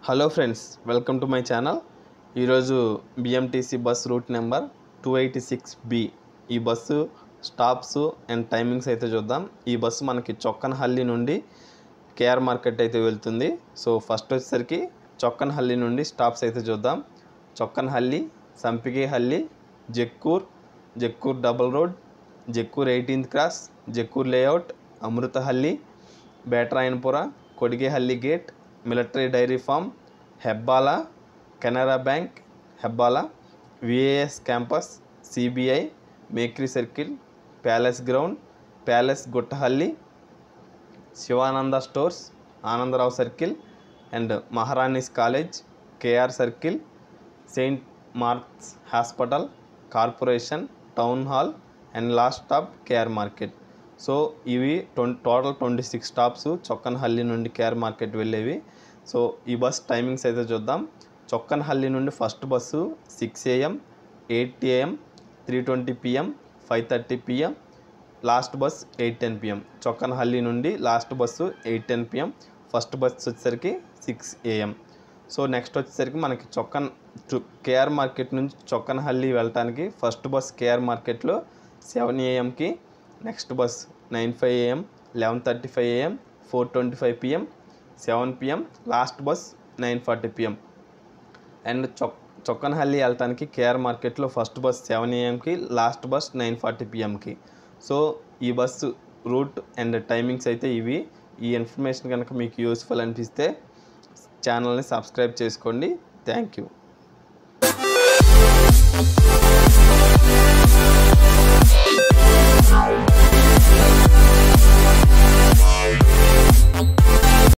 Hello friends, welcome to my channel. ఈరోజు BMTC bus route number 286B ఈ bus stops and timings అయితే చూద్దాం. ఈ బస్సు మనకి చొక్కనహల్లి నుండి కేఆర్ మార్కెట్ అయితే వెళ్తుంది. సో ఫస్ట్ వచ్చేసరికి చొక్కనహల్లి నుండి స్టాప్స్ అయితే చూద్దాం. Chokkanahalli, Sampigehalli, Jakkur double road, Jakkur 18th cross, Jakkur layout, Amruthahalli, Byatarayanapura, Kodigehalli gate, military dairy farm, Hebbal, Canara bank, Hebbal, VAS campus, CBI, Mekhri circle, palace ground, palace Guttahalli, Shivananda stores, Anandrao circle and Maharani's college, KR circle, Saint Mark's hospital, corporation, town hall and last stop KR market. So ఇవి total 26 stops Chokkanahalli నుండి KR market వెళ్ళేవి. So ఈ bus timings అయితే చూద్దాం. చొక్కనహల్లి నుండి first bus 6 AM, 8 AM, 3:20 PM, 5:30 PM, last bus 8:10 PM. చొక్కనహల్లి నుండి last bus 8:10 PM, first bus వచ్చేసరికి 6 AM. So next వచ్చేసరికి మనకి కేఆర్ మార్కెట్ నుంచి చొక్కనహల్లి వెళ్ళటానికి ఫస్ట్ బస్ కేఆర్ మార్కెట్లో 7 AMకి, next bus 9:05 AM, 11:35 AM, 4:25 PM, 7 PM, last bus 9:40 PM. And Chokkanahalli వెళ్ళటానికి KR మార్కెట్లో ఫస్ట్ బస్ 7 AMకి, లాస్ట్ బస్ 9:40 PMకి. సో ఈ బస్సు రూట్ అండ్ టైమింగ్స్ అయితే ఇవి. ఈ ఇన్ఫర్మేషన్ కనుక మీకు యూస్ఫుల్ అనిపిస్తే ఛానల్ని సబ్స్క్రైబ్ చేసుకోండి. Thank you.